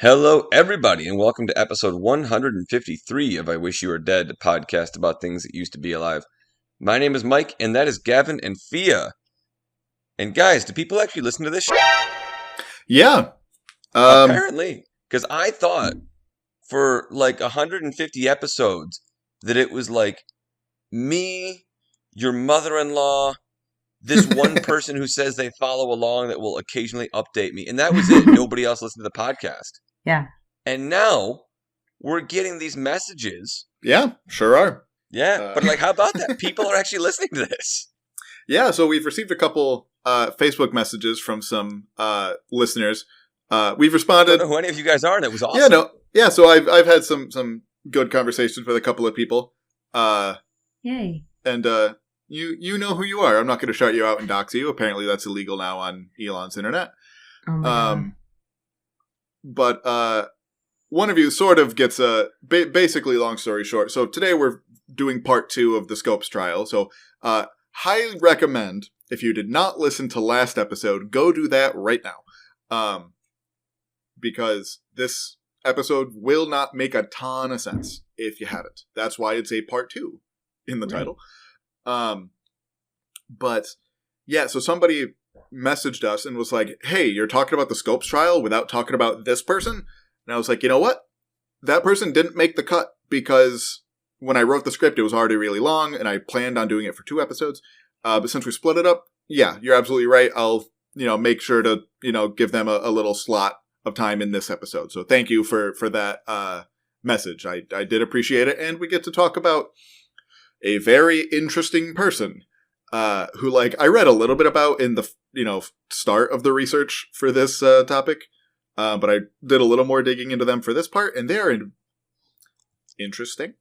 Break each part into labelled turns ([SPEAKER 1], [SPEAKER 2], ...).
[SPEAKER 1] Hello, everybody, and welcome to episode 153 of I Wish You Were Dead, a podcast about things that used to be alive. My name is Mike, and that is Gavin and Fia. And guys, do people actually listen to this show?
[SPEAKER 2] Yeah.
[SPEAKER 1] Apparently, because I thought for like 150 episodes that it was like me, your mother-in-law, this one person who says they follow along that will occasionally update me, and that was it. Nobody else listened to the podcast.
[SPEAKER 3] Yeah.
[SPEAKER 1] And now we're getting these messages.
[SPEAKER 2] Yeah, sure are.
[SPEAKER 1] Yeah, but like, how about that? People are actually listening to this.
[SPEAKER 2] Yeah, so we've received a couple Facebook messages from some listeners. We've responded.
[SPEAKER 1] I don't know who any of you guys are, and it was awesome.
[SPEAKER 2] So I've had some good conversations with a couple of people.
[SPEAKER 3] Yay.
[SPEAKER 2] And you know who you are. I'm not going to shout you out and dox you. Apparently that's illegal now on Elon's internet.
[SPEAKER 3] Oh my God.
[SPEAKER 2] But one of you sort of gets basically, long story short. So today we're doing part 2 of the Scopes trial. So highly recommend, if you did not listen to last episode, go do that right now. Because this episode will not make a ton of sense if you haven't. That's why it's a part 2 in the title. But yeah, so somebody messaged us and was like, hey, you're talking about the Scopes trial without talking about this person? And I was like, you know what? That person didn't make the cut because when I wrote the script, it was already really long and I planned on doing it for 2 episodes. But since we split it up, yeah, you're absolutely right. I'll, make sure to, give them a little slot of time in this episode. So thank you for that message. I did appreciate it. And we get to talk about a very interesting person who, I read a little bit about in the, start of the research for this topic. But I did a little more digging into them for this part, and they're interesting.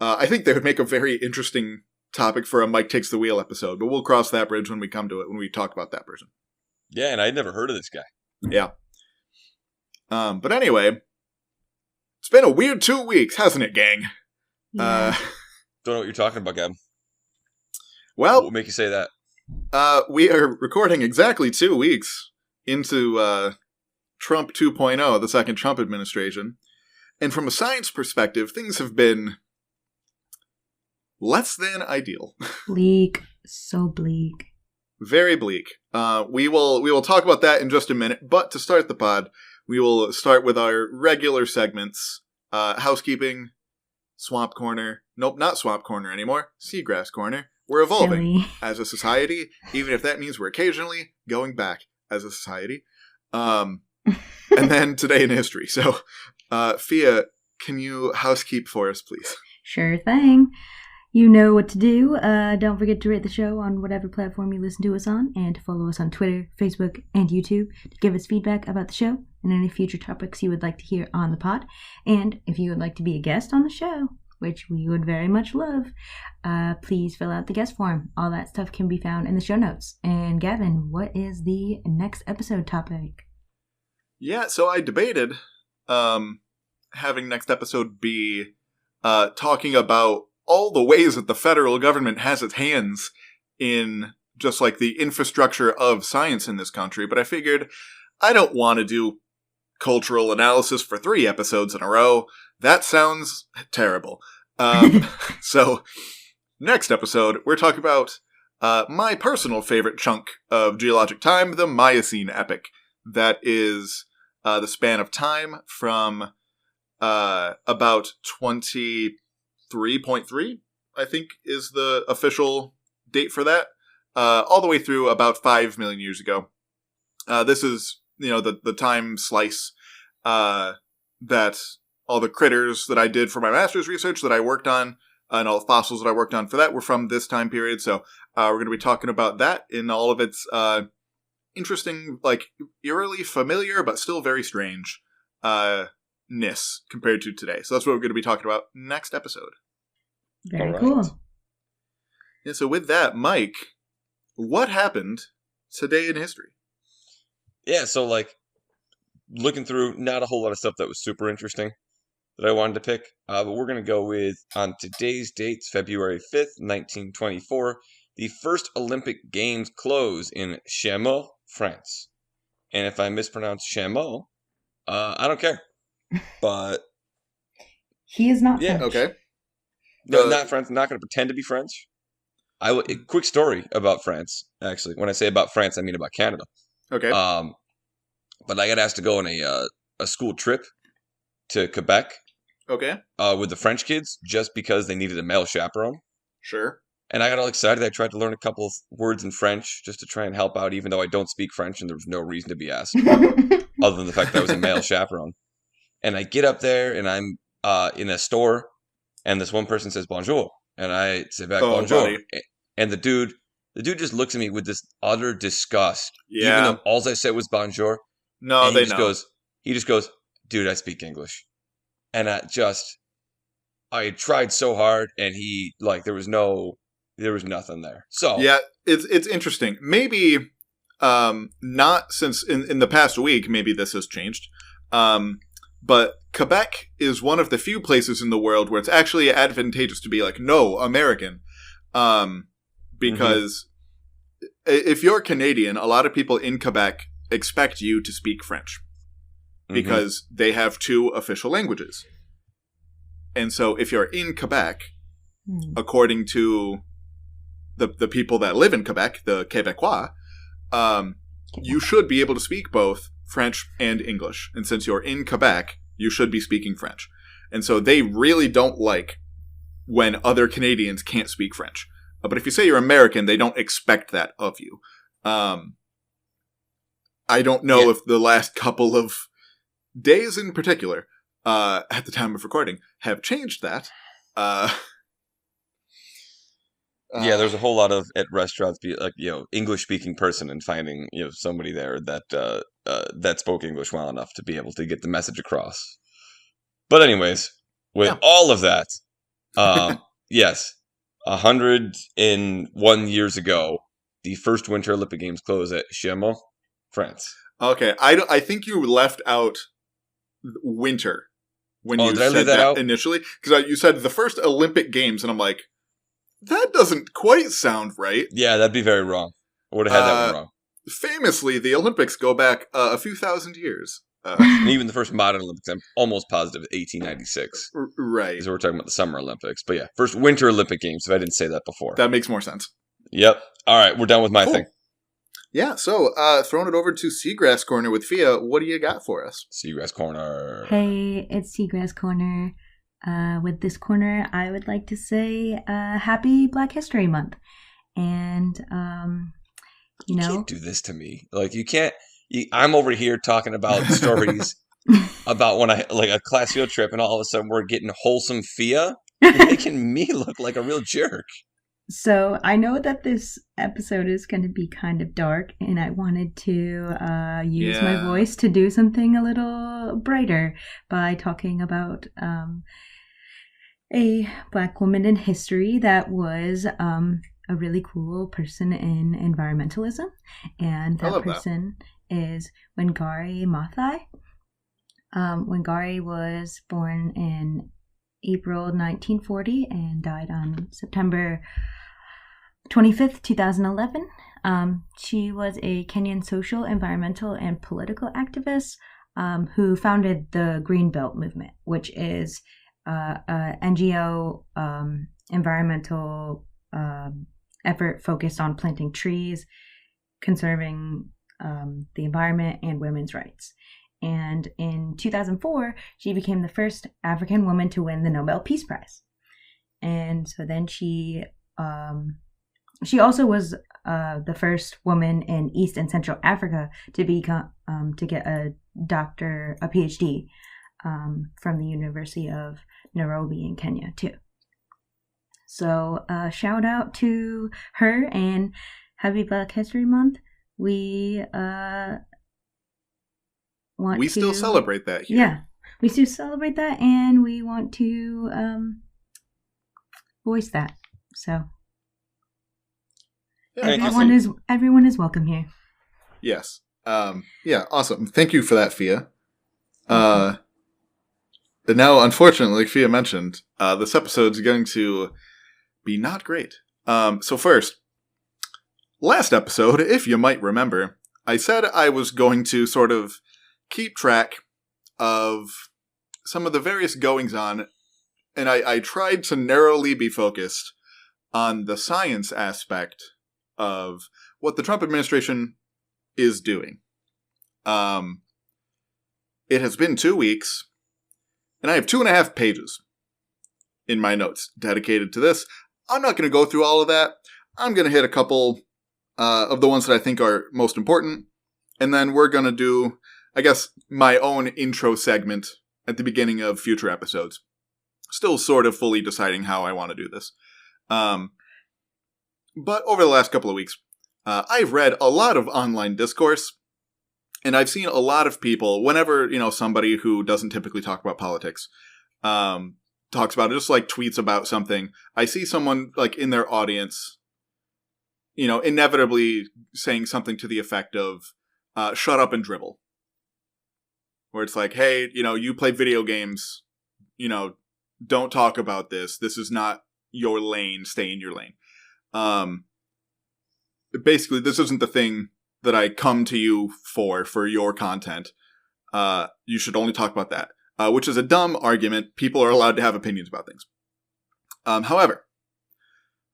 [SPEAKER 2] I think they would make a very interesting topic for a Mike Takes the Wheel episode, but we'll cross that bridge when we come to it, when we talk about that person.
[SPEAKER 1] Yeah, and I'd never heard of this guy.
[SPEAKER 2] Yeah. But anyway, it's been a weird 2 weeks, hasn't it, gang?
[SPEAKER 3] Yeah.
[SPEAKER 1] Don't know what you're talking about, Gab.
[SPEAKER 2] Well,
[SPEAKER 1] What would make you say that?
[SPEAKER 2] we are recording exactly 2 weeks into Trump 2.0, the second Trump administration. And from a science perspective, things have been less than ideal.
[SPEAKER 3] Bleak. So bleak.
[SPEAKER 2] Very bleak. We will talk about that in just a minute. But to start the pod, we will start with our regular segments. Housekeeping, Swamp Corner. Nope, not Swamp Corner anymore. Seagrass Corner. We're evolving
[SPEAKER 3] Silly.
[SPEAKER 2] as a society, even if that means we're occasionally going back as a society. And then today in history. So, Fia, can you housekeep for us, please?
[SPEAKER 3] Sure thing. You know what to do. Don't forget to rate the show on whatever platform you listen to us on, and to follow us on Twitter, Facebook, and YouTube to give us feedback about the show and any future topics you would like to hear on the pod. And if you would like to be a guest on the show, which we would very much love, please fill out the guest form. All that stuff can be found in the show notes. And Gavin, what is the next episode topic?
[SPEAKER 2] Yeah, so I debated having next episode be talking about all the ways that the federal government has its hands in just the infrastructure of science in this country, but I figured I don't want to do cultural analysis for 3 episodes in a row. That sounds terrible. So, next episode, we're talking about my personal favorite chunk of geologic time, the Miocene epoch. That is the span of time from about 23.3, I think, is the official date for that, all the way through about 5 million years ago. This is, the time slice that all the critters that I did for my master's research that I worked on, and all the fossils that I worked on for that were from this time period. So we're going to be talking about that in all of its interesting, eerily familiar, but still very strange ness compared to today. So that's what we're going to be talking about next episode.
[SPEAKER 3] Very
[SPEAKER 1] All right.
[SPEAKER 3] cool.
[SPEAKER 2] Yeah, so with that, Mike, what happened today in history?
[SPEAKER 1] Yeah, so looking through, not a whole lot of stuff that was super interesting that I wanted to pick, but we're going to go with, on today's dates, February 5th, 1924, the first Olympic Games close in Chameau, France. And if I mispronounce Chameau, I don't care. but
[SPEAKER 3] He is not
[SPEAKER 1] Yeah.
[SPEAKER 3] French.
[SPEAKER 2] Okay.
[SPEAKER 1] no, not French. I'm not going to pretend to be French. Quick story about France. Actually, when I say about France, I mean about Canada.
[SPEAKER 2] Okay.
[SPEAKER 1] But I got asked to go on a school trip to Quebec
[SPEAKER 2] Okay.
[SPEAKER 1] with the French kids just because they needed a male chaperone.
[SPEAKER 2] Sure.
[SPEAKER 1] And I got all excited. I tried to learn a couple of words in French just to try and help out, even though I don't speak French and there was no reason to be asked, other than the fact that I was a male chaperone. And I get up there and I'm in a store, and this one person says bonjour, and I say back bonjour,
[SPEAKER 2] buddy.
[SPEAKER 1] and the dude just looks at me with this utter disgust, even
[SPEAKER 2] Yeah.
[SPEAKER 1] though all I said was bonjour.
[SPEAKER 2] No,
[SPEAKER 1] And
[SPEAKER 2] they know.
[SPEAKER 1] He just goes, dude, I speak English, and I tried so hard, and there was nothing there. So
[SPEAKER 2] Yeah, it's interesting. Maybe not since in the past week, maybe this has changed. But Quebec is one of the few places in the world where it's actually advantageous to be like, no, American. Because if you're Canadian, a lot of people in Quebec expect you to speak French. Because they have two official languages. And so if you're in Quebec, according to the people that live in Quebec, the Québécois, you should be able to speak both French and English. And since you're in Quebec, you should be speaking French. And so they really don't like when other Canadians can't speak French. But if you say you're American, they don't expect that of you. I don't know if the last couple of days in particular, at the time of recording, have changed that.
[SPEAKER 1] Yeah, there's a whole lot of at restaurants, English speaking person, and finding somebody there that spoke English well enough to be able to get the message across. But anyways, with all of that, yes, 101 years ago, the first Winter Olympic Games closed at Chamonix, France.
[SPEAKER 2] Okay, I think you left out winter when you said that out initially, because you said the first Olympic Games, and I'm like, that doesn't quite sound right.
[SPEAKER 1] Yeah, that'd be very wrong. I would have had that one wrong.
[SPEAKER 2] Famously, the Olympics go back a few thousand years.
[SPEAKER 1] And even the first modern Olympics, I'm almost positive, 1896.
[SPEAKER 2] Right.
[SPEAKER 1] Because we're talking about the Summer Olympics. But yeah, first Winter Olympic Games, if I didn't say that before.
[SPEAKER 2] That makes more sense.
[SPEAKER 1] Yep. All right, we're done with my thing.
[SPEAKER 2] Yeah, so throwing it over to Seagrass Corner with Fia, what do you got for us?
[SPEAKER 1] Seagrass Corner.
[SPEAKER 3] Hey, it's Seagrass Corner. With this corner, I would like to say Happy Black History Month. And, you
[SPEAKER 1] can't do this to me. Like, you can't... I'm over here talking about stories about when I... Like, a class field trip, and all of a sudden we're getting wholesome Fia. You're making me look like a real jerk.
[SPEAKER 3] So, I know that this episode is going to be kind of dark, and I wanted to use my voice to do something a little brighter by talking about... a Black woman in history that was a really cool person in environmentalism, and that person is Wangari Maathai. Wangari was born in April 1940 and died on September 25th, 2011. She was a Kenyan social, environmental, and political activist who founded the Green Belt movement, which is NGO environmental effort focused on planting trees, conserving the environment, and women's rights. And in 2004, she became the first African woman to win the Nobel Peace Prize. And so then she also was the first woman in East and Central Africa to get a PhD from the University of Nairobi in Kenya too. So shout out to her and Happy Black History Month. We
[SPEAKER 2] still celebrate that here.
[SPEAKER 3] Yeah, we still celebrate that, and we want to voice that. So everyone is welcome here.
[SPEAKER 2] Yes. Yeah, awesome. Thank you for that, Fia. Now, unfortunately, like Fia mentioned, this episode's going to be not great. So first, last episode, if you might remember, I said I was going to sort of keep track of some of the various goings-on, and I tried to narrowly be focused on the science aspect of what the Trump administration is doing. It has been 2 weeks, and I have 2.5 pages in my notes dedicated to this. I'm not going to go through all of that. I'm going to hit a couple of the ones that I think are most important, and then we're going to do, I guess, my own intro segment at the beginning of future episodes. Still sort of fully deciding how I want to do this. But over the last couple of weeks, I've read a lot of online discourse, and I've seen a lot of people, whenever, somebody who doesn't typically talk about politics, talks about it, just like tweets about something, I see someone like in their audience, inevitably saying something to the effect of, shut up and dribble. Where it's like, hey, you play video games, don't talk about this. This is not your lane. Stay in your lane. Basically, this isn't the thing that I come to you for your content. You should only talk about that. Which is a dumb argument. People are allowed to have opinions about things. However,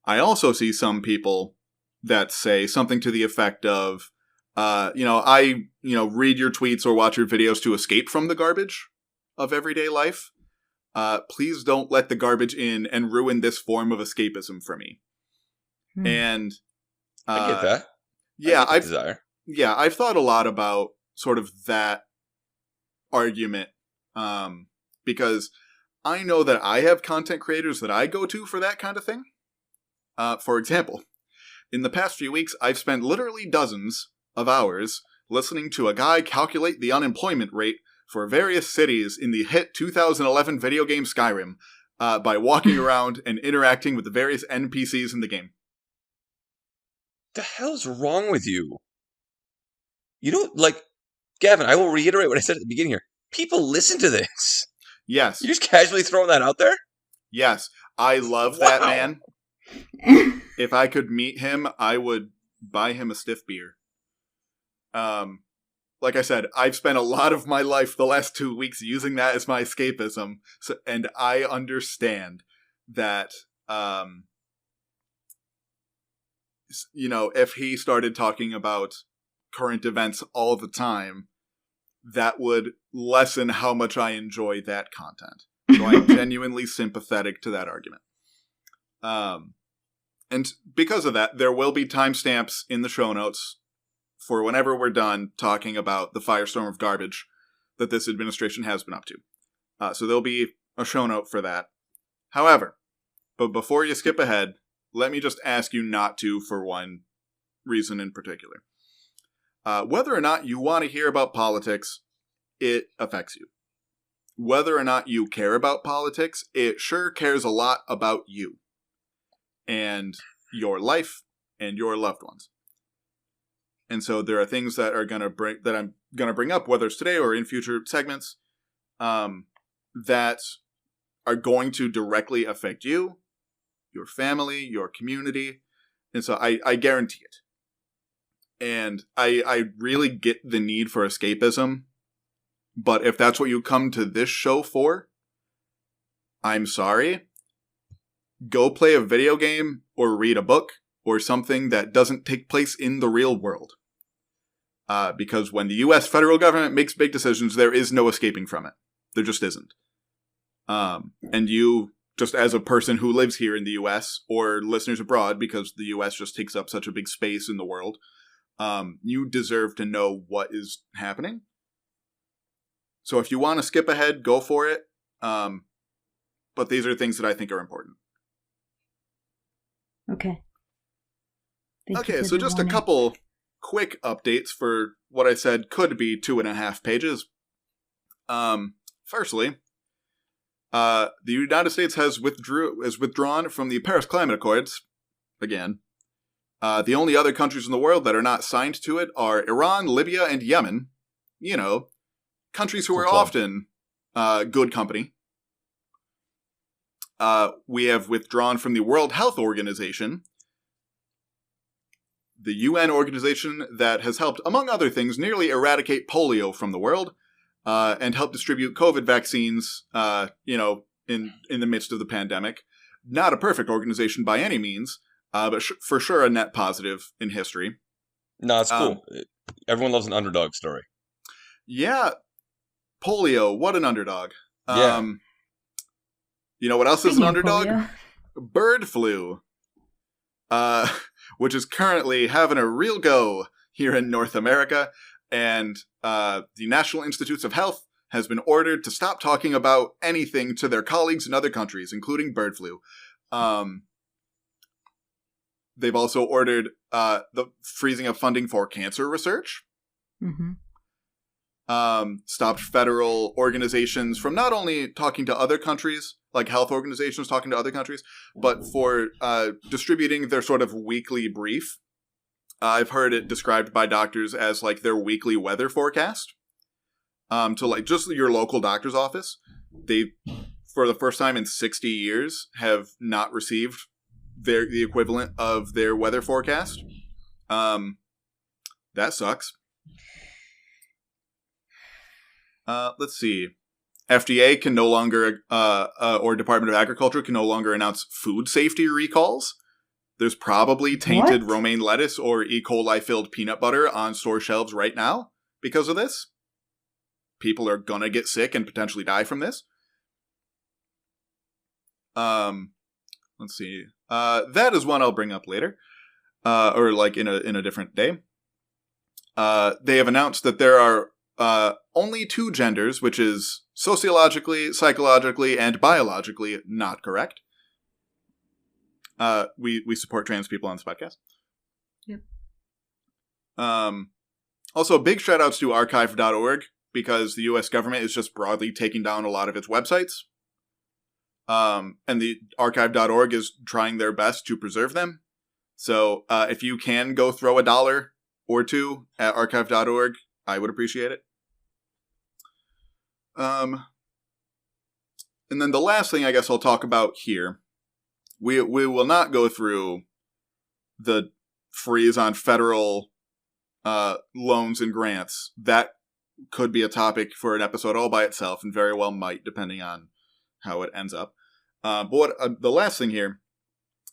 [SPEAKER 2] I also see some people that say something to the effect of, I read your tweets or watch your videos to escape from the garbage of everyday life. Please don't let the garbage in and ruin this form of escapism for me. And
[SPEAKER 1] I get that.
[SPEAKER 2] Yeah,
[SPEAKER 1] I've
[SPEAKER 2] thought a lot about sort of that argument, because I know that I have content creators that I go to for that kind of thing. For example, in the past few weeks, I've spent literally dozens of hours listening to a guy calculate the unemployment rate for various cities in the hit 2011 video game Skyrim, by walking around and interacting with the various NPCs in the game.
[SPEAKER 1] The hell's wrong with you? Gavin, I will reiterate what I said at the beginning here. People listen to this.
[SPEAKER 2] Yes.
[SPEAKER 1] You're just casually throwing that out there?
[SPEAKER 2] Yes. I love that man. If I could meet him, I would buy him a stiff beer. Like I said, I've spent a lot of my life the last 2 weeks using that as my escapism, and I understand that, if he started talking about current events all the time, that would lessen how much I enjoy that content. So I'm genuinely sympathetic to that argument. And because of that, there will be timestamps in the show notes for whenever we're done talking about the firestorm of garbage that this administration has been up to. So there'll be a show note for that. However, but before you skip ahead, let me just ask you not to for one reason in particular. Whether or not you want to hear about politics, it affects you. Whether or not you care about politics, it sure cares a lot about you and your life and your loved ones. And so there are things that I'm gonna bring up, whether it's today or in future segments, that are going to directly affect you, your family, your community, and so I guarantee it. And I really get the need for escapism, but if that's what you come to this show for, I'm sorry. Go play a video game or read a book or something that doesn't take place in the real world. Because when the U.S. federal government makes big decisions, there is no escaping from it. There just isn't. And you, just as a person who lives here in the U.S. or listeners abroad, because the U.S. just takes up such a big space in the world, you deserve to know what is happening. So if you want to skip ahead, go for it. But these are things that I think are important.
[SPEAKER 3] Okay.
[SPEAKER 2] Okay, so just a couple quick updates for what I said could be 2.5 pages. Firstly, the United States has withdrawn from the Paris Climate Accords again. The only other countries in the world that are not signed to it are Iran, Libya, and Yemen. Countries who are often good company. We have withdrawn from the World Health Organization, the UN organization that has helped, among other things, nearly eradicate polio from the world. and help distribute COVID vaccines, in the midst of the pandemic. Not a perfect organization by any means, but for sure a net positive in history.
[SPEAKER 1] No, it's cool. Everyone loves an underdog story.
[SPEAKER 2] Yeah. Polio, what an underdog.
[SPEAKER 1] Yeah.
[SPEAKER 2] You know what else is an underdog?
[SPEAKER 3] Polio.
[SPEAKER 2] Bird flu, which is currently having a real go here in North America. And the National Institutes of Health has been ordered to stop talking about anything to their colleagues in other countries, including bird flu. They've also ordered the freezing of funding for cancer research.
[SPEAKER 3] Mm-hmm.
[SPEAKER 2] Stopped federal organizations from not only talking to other countries, like health organizations talking to other countries, but for distributing their sort of weekly brief. I've heard it described by doctors as like their weekly weather forecast. To like just your local doctor's office. They, for the first time in 60 years, have not received the equivalent of their weather forecast. That sucks. Let's see. FDA can no longer, or Department of Agriculture can no longer announce food safety recalls. There's probably tainted romaine lettuce or E. coli-filled peanut butter on store shelves right now because of this. People are gonna get sick and potentially die from this. Let's see. That is one I'll bring up later, or like in a different day. They have announced that there are only two genders, which is sociologically, psychologically, and biologically not correct. We support trans people on this podcast.
[SPEAKER 3] Yep.
[SPEAKER 2] Also, big shout outs to archive.org, because the U.S. government is just broadly taking down a lot of its websites. And the archive.org is trying their best to preserve them. So if you can go throw $1 or $2 at archive.org, I would appreciate it. And then the last thing I guess I'll talk about here, we will not go through the freeze on federal loans and grants. That could be a topic for an episode all by itself, and very well might, depending on how it ends up. But the last thing here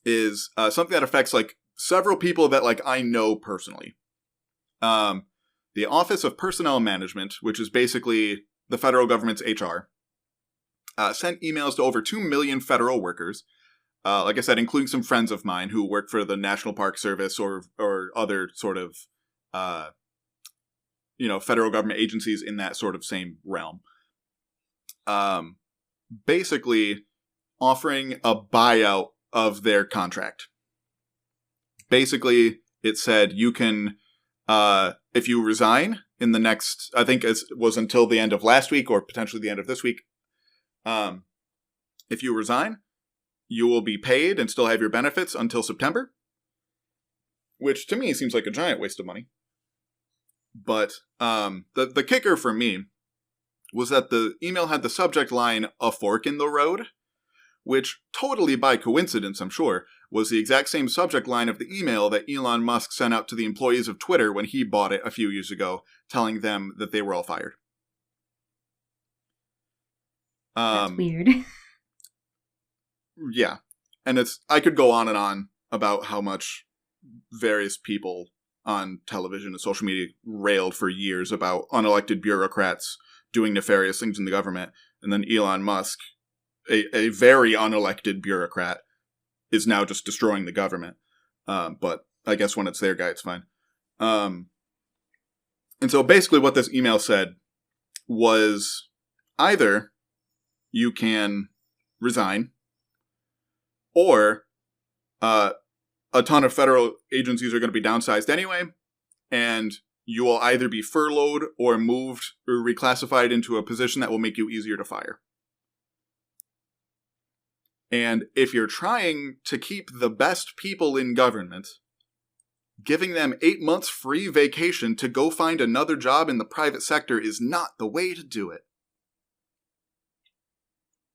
[SPEAKER 2] is something that affects like several people that like I know personally. The Office of Personnel Management, which is basically the federal government's HR, sent emails to over 2 million federal workers. Like I said, including some friends of mine who work for the National Park Service or other sort of federal government agencies in that sort of same realm. Basically offering a buyout of their contract. Basically, it said you can, if you resign in the next, I think it was until the end of last week or potentially the end of this week. If you resign, you will be paid and still have your benefits until September. Which to me seems like a giant waste of money. But the kicker for me was that the email had the subject line, "A fork in the road," which totally by coincidence, I'm sure, was the exact same subject line of the email that Elon Musk sent out to the employees of Twitter when he bought it a few years ago, telling them that they were all fired.
[SPEAKER 3] That's weird.
[SPEAKER 2] Yeah. And I could go on and on about how much various people on television and social media railed for years about unelected bureaucrats doing nefarious things in the government. And then Elon Musk, a very unelected bureaucrat, is now just destroying the government. But I guess when it's their guy, it's fine. And so basically what this email said was either you can resign, or a ton of federal agencies are going to be downsized anyway, and you will either be furloughed or moved or reclassified into a position that will make you easier to fire. And if you're trying to keep the best people in government, giving them 8 months free vacation to go find another job in the private sector is not the way to do it.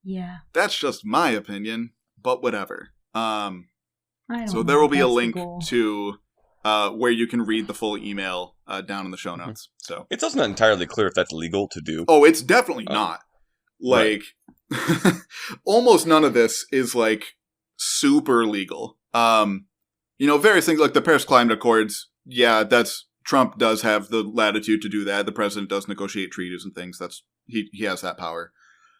[SPEAKER 3] Yeah.
[SPEAKER 2] That's just my opinion, but whatever.
[SPEAKER 3] I don't
[SPEAKER 2] So
[SPEAKER 3] know
[SPEAKER 2] there will
[SPEAKER 3] if
[SPEAKER 2] be a
[SPEAKER 3] that's the
[SPEAKER 2] link
[SPEAKER 3] goal.
[SPEAKER 2] to where you can read the full email down in the show notes. So
[SPEAKER 1] It's also not entirely clear if that's legal to do.
[SPEAKER 2] Oh, it's definitely not. Like, right. Almost none of this is, like, super legal. Various things like the Paris Climate Accords, yeah, Trump does have the latitude to do that. The president does negotiate treaties and things. He has that power.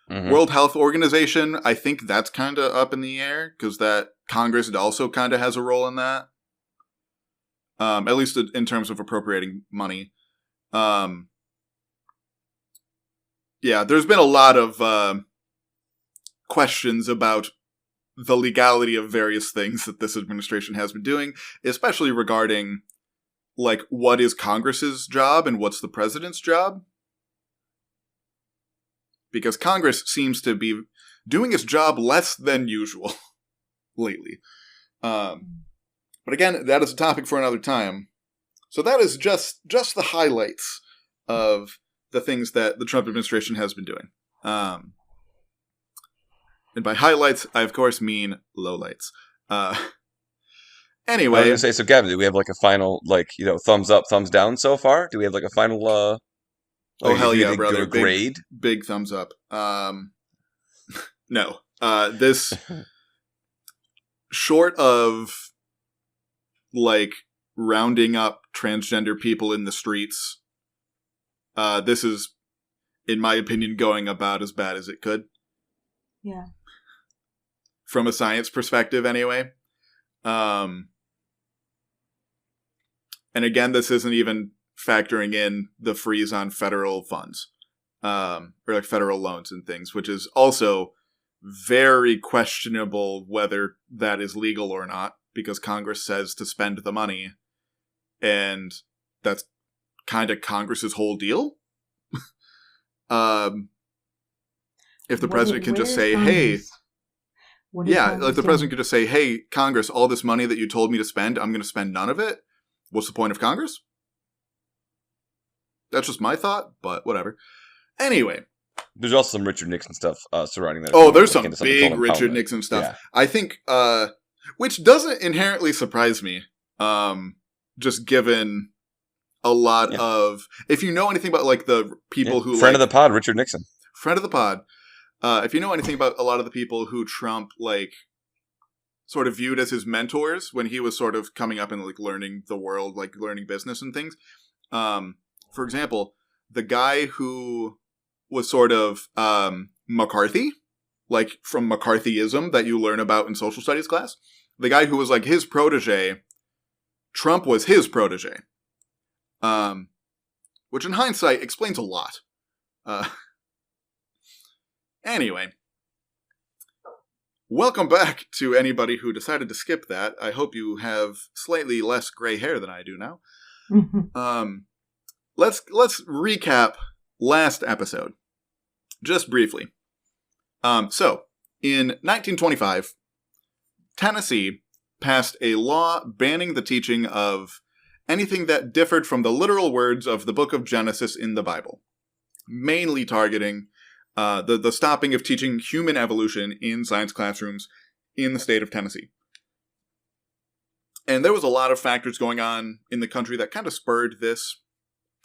[SPEAKER 2] Mm-hmm. World Health Organization, I think that's kind of up in the air, because that Congress also kind of has a role in that. At least in terms of appropriating money. Yeah, there's been a lot of questions about the legality of various things that this administration has been doing, especially regarding, like, what is Congress's job and what's the president's job? Because Congress seems to be doing its job less than usual lately. But again, that is a topic for another time. So that is just the highlights of the things that the Trump administration has been doing. And by highlights, I of course mean lowlights. Anyway.
[SPEAKER 1] I was going to say, so Gavin, do we have like a final, thumbs up, thumbs down so far? Do we have like a final,
[SPEAKER 2] oh, hell yeah, brother.
[SPEAKER 1] Grade?
[SPEAKER 2] Big thumbs up. No. This, short of, like, rounding up transgender people in the streets, this is, in my opinion, going about as bad as it could.
[SPEAKER 3] Yeah.
[SPEAKER 2] From a science perspective, anyway. And again, this isn't even factoring in the freeze on federal funds, or like federal loans and things, which is also very questionable whether that is legal or not, because Congress says to spend the money, and that's kind of Congress's whole deal. If the president can just say, hey, like the president could just say, hey, Congress, all this money that you told me to spend, I'm going to spend none of it. What's the point of Congress? That's just my thought, but whatever. Anyway.
[SPEAKER 1] There's also some Richard Nixon stuff surrounding that.
[SPEAKER 2] Oh, there's some big Richard Nixon stuff. Yeah. I think, which doesn't inherently surprise me, just given a lot of, if you know anything about like the people who
[SPEAKER 1] friend of the pod, Richard Nixon.
[SPEAKER 2] Friend of the pod. If you know anything about a lot of the people who Trump, like, sort of viewed as his mentors when he was sort of coming up and, like, learning the world, like, learning business and things. For example, the guy who was sort of McCarthy, like, from McCarthyism that you learn about in social studies class, the guy who was, like, his protege, Trump was his protege. Which in hindsight explains a lot. Anyway, welcome back to anybody who decided to skip that. I hope you have slightly less gray hair than I do now. Let's recap last episode, just briefly. So, in 1925, Tennessee passed a law banning the teaching of anything that differed from the literal words of the book of Genesis in the Bible, mainly targeting the stopping of teaching human evolution in science classrooms in the state of Tennessee. And there was a lot of factors going on in the country that kind of spurred this,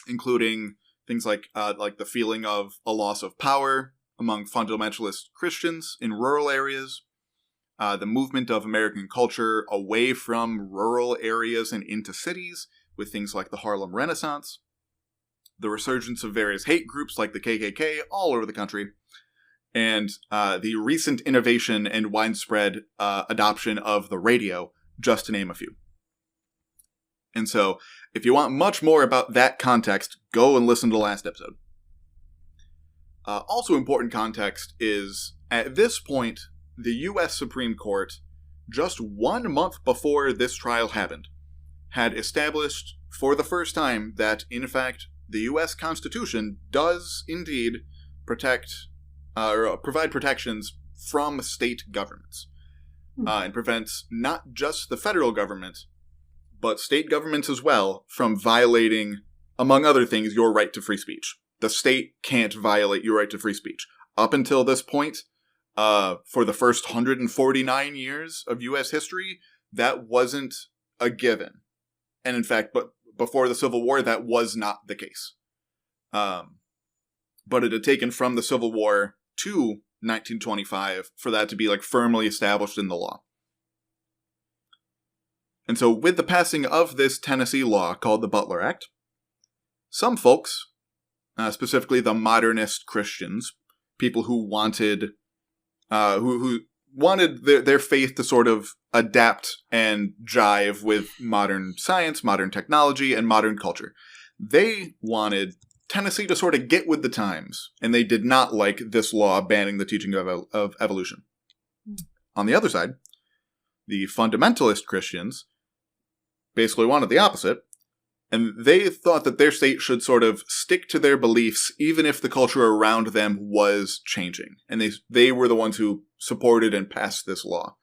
[SPEAKER 2] including things like the feeling of a loss of power among fundamentalist Christians in rural areas, the movement of American culture away from rural areas and into cities with things like the Harlem Renaissance, the resurgence of various hate groups like the KKK all over the country, and the recent innovation and widespread adoption of the radio, just to name a few. And so, if you want much more about that context, go and listen to the last episode. Also important context is, at this point, the U.S. Supreme Court, just 1 month before this trial happened, had established for the first time that, in fact, the U.S. Constitution does indeed protect or provide protections from state governments, and prevents not just the federal government, but state governments as well from violating, among other things, your right to free speech. The state can't violate your right to free speech. Up until this point, for the first 149 years of U.S. history, that wasn't a given. And in fact, but before the Civil War, that was not the case. But it had taken from the Civil War to 1925 for that to be like firmly established in the law. And so with the passing of this Tennessee law called the Butler Act, some folks, specifically the modernist Christians, people who wanted who wanted their faith to sort of adapt and jive with modern science, modern technology, and modern culture. They wanted Tennessee to sort of get with the times, and they did not like this law banning the teaching of evolution. On the other side, the fundamentalist Christians basically wanted the opposite, and they thought that their state should sort of stick to their beliefs even if the culture around them was changing. And they were the ones who supported and passed this law.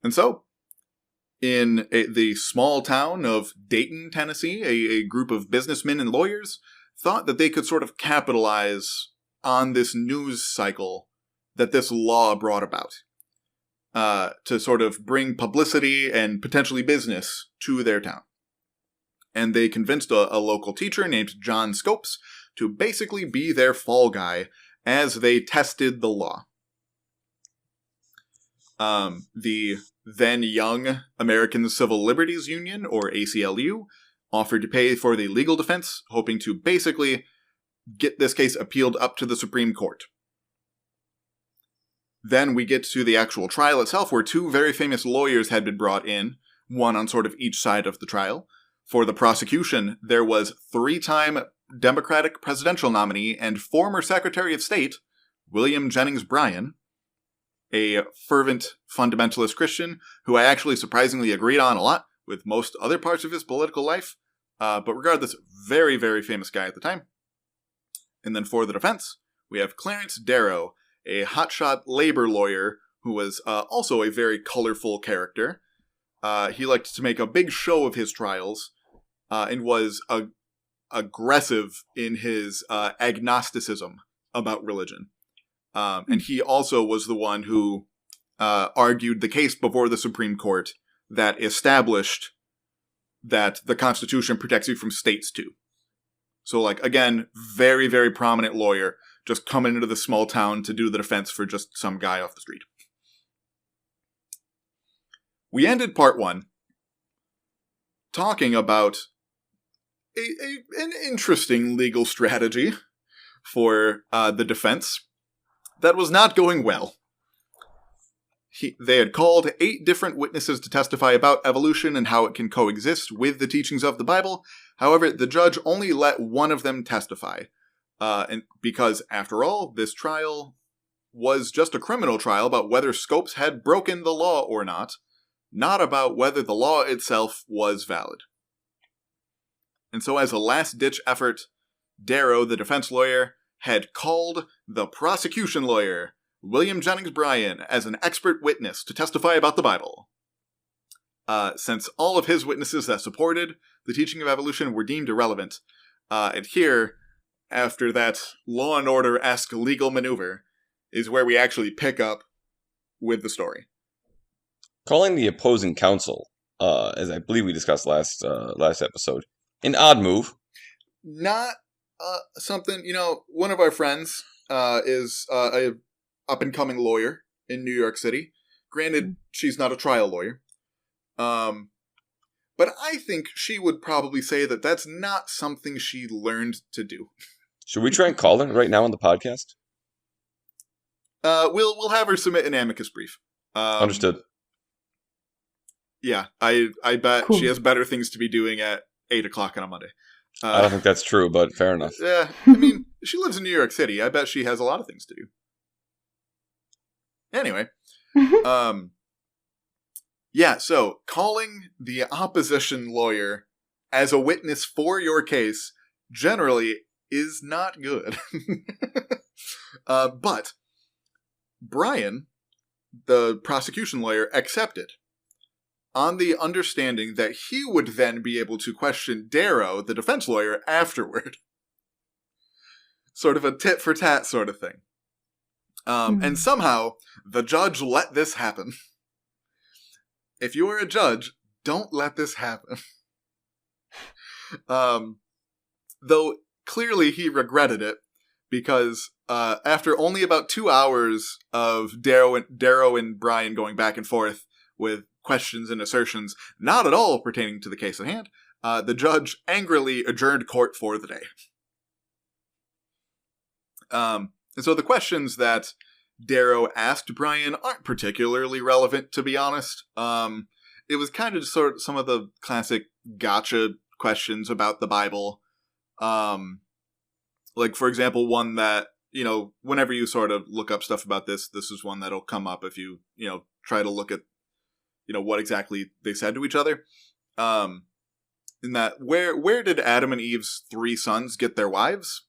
[SPEAKER 2] And so, in the small town of Dayton, Tennessee, a group of businessmen and lawyers thought that they could sort of capitalize on this news cycle that this law brought about. To sort of bring publicity and potentially business to their town. And they convinced a local teacher named John Scopes to basically be their fall guy as they tested the law. The then young American Civil Liberties Union, or ACLU, offered to pay for the legal defense, hoping to basically get this case appealed up to the Supreme Court. Then we get to the actual trial itself, where two very famous lawyers had been brought in, one on sort of each side of the trial. For the prosecution, there was 3-time Democratic presidential nominee and former Secretary of State, William Jennings Bryan, a fervent fundamentalist Christian who I actually surprisingly agreed on a lot with most other parts of his political life, but regardless, very, very famous guy at the time. And then for the defense, we have Clarence Darrow, a hotshot labor lawyer who was also a very colorful character. He liked to make a big show of his trials and was aggressive in his agnosticism about religion. And he also was the one who argued the case before the Supreme Court that established that the Constitution protects you from states too. So, like, again, very, very prominent lawyer, just coming into the small town to do the defense for just some guy off the street. We ended part 1 talking about an interesting legal strategy for the defense that was not going well. They had called 8 different witnesses to testify about evolution and how it can coexist with the teachings of the Bible. However, the judge only let one of them testify. And because, after all, this trial was just a criminal trial about whether Scopes had broken the law or not about whether the law itself was valid. And so as a last-ditch effort, Darrow, the defense lawyer, had called the prosecution lawyer, William Jennings Bryan, as an expert witness to testify about the Bible. Since all of his witnesses that supported the teaching of evolution were deemed irrelevant, and here, after that Law and Order-esque legal maneuver, is where we actually pick up with the story.
[SPEAKER 1] Calling the opposing counsel, as I believe we discussed last episode, an odd move.
[SPEAKER 2] Not something, one of our friends is a up-and-coming lawyer in New York City. Granted, she's not a trial lawyer. But I think she would probably say that that's not something she learned to do.
[SPEAKER 1] Should we try and call her right now on the podcast?
[SPEAKER 2] We'll have her submit an amicus brief.
[SPEAKER 1] Understood.
[SPEAKER 2] Yeah, I bet She has better things to be doing at 8 o'clock on a Monday.
[SPEAKER 1] I don't think that's true, but fair enough.
[SPEAKER 2] Yeah, I mean, she lives in New York City. I bet she has a lot of things to do. Anyway, yeah, so calling the opposition lawyer as a witness for your case generally is not good. But Bryan, the prosecution lawyer, accepted on the understanding that he would then be able to question Darrow, the defense lawyer, afterward. Sort of a tit-for-tat sort of thing. And somehow, the judge let this happen. If you are a judge, don't let this happen. Though clearly he regretted it, because after only about 2 hours of Darrow and Brian going back and forth with questions and assertions not at all pertaining to the case at hand, the judge angrily adjourned court for the day. And so the questions that Darrow asked Brian aren't particularly relevant, to be honest. It was kind of sort of some of the classic gotcha questions about the Bible. Like, for example, one that, whenever you sort of look up stuff about this is one that'll come up if you, try to look at, what exactly they said to each other. In that, where did Adam and Eve's 3 sons get their wives?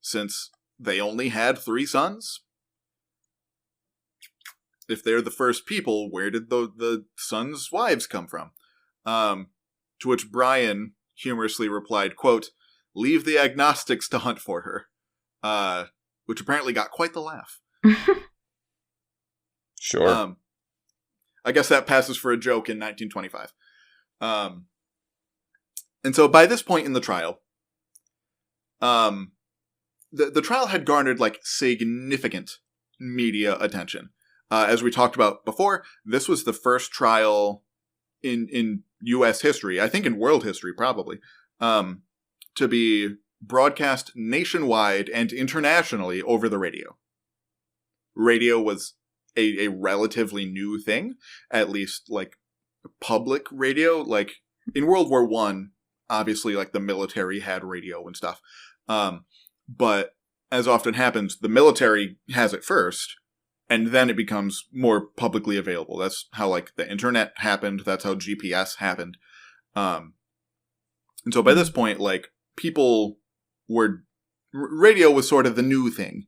[SPEAKER 2] Since they only had 3 sons? If they're the first people, where did the sons' wives come from? To which Brian humorously replied, quote, "Leave the agnostics to hunt for her." Which apparently got quite the laugh.
[SPEAKER 1] Sure.
[SPEAKER 2] I guess that passes for a joke in 1925. And so by this point in the trial, the trial had garnered significant media attention. As we talked about before, this was the first trial in U.S. history, I think in world history probably, to be broadcast nationwide and internationally over the radio. Radio was a relatively new thing, at least public radio. In World War I, obviously the military had radio and stuff. But as often happens, the military has it first, and then it becomes more publicly available. That's how the internet happened. That's how GPS happened. And so by this point, people were, radio was sort of the new thing.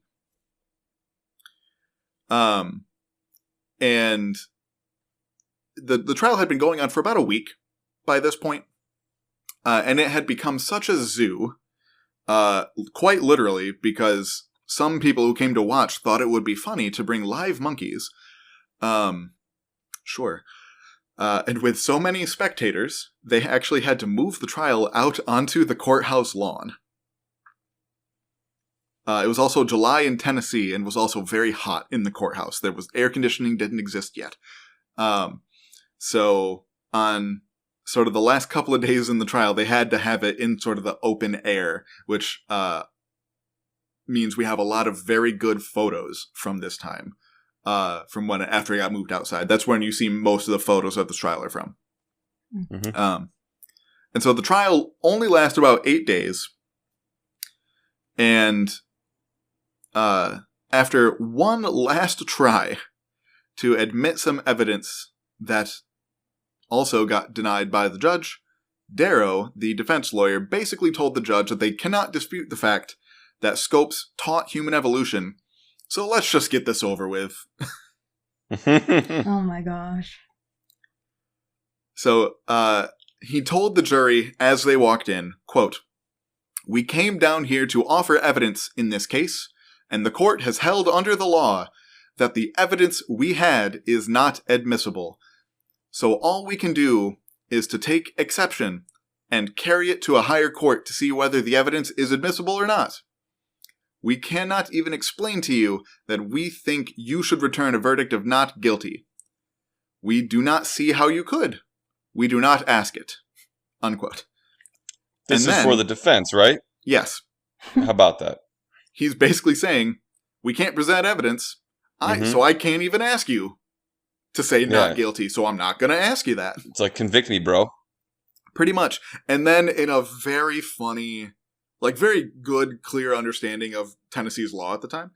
[SPEAKER 2] And the trial had been going on for about a week by this point. And it had become such a zoo, quite literally, because some people who came to watch thought it would be funny to bring live monkeys. Sure. And with so many spectators, they actually had to move the trial out onto the courthouse lawn. It was also July in Tennessee and was also very hot in the courthouse. There was air conditioning didn't exist yet. So on sort of the last couple of days in the trial, they had to have it in sort of the open air, which means we have a lot of very good photos from this time, from after it got moved outside. That's when you see most of the photos of the trial are from. Mm-hmm. And so the trial only lasted about 8 days. And after one last try to admit some evidence that also got denied by the judge, Darrow, the defense lawyer, basically told the judge that they cannot dispute the fact that Scopes taught human evolution, so let's just get this over with.
[SPEAKER 3] Oh my gosh.
[SPEAKER 2] So, he told the jury as they walked in, quote, "We came down here to offer evidence in this case, and the court has held under the law that the evidence we had is not admissible. So all we can do is to take exception and carry it to a higher court to see whether the evidence is admissible or not. We cannot even explain to you that we think you should return a verdict of not guilty. We do not see how you could. We do not ask it." Unquote.
[SPEAKER 1] This is for the defense, right?
[SPEAKER 2] Yes.
[SPEAKER 1] How about that?
[SPEAKER 2] He's basically saying, we can't present evidence, so I can't even ask you to say not guilty, so I'm not going to ask you that.
[SPEAKER 1] It's like, convict me, bro.
[SPEAKER 2] Pretty much. And then in a very funny, very good, clear understanding of Tennessee's law at the time,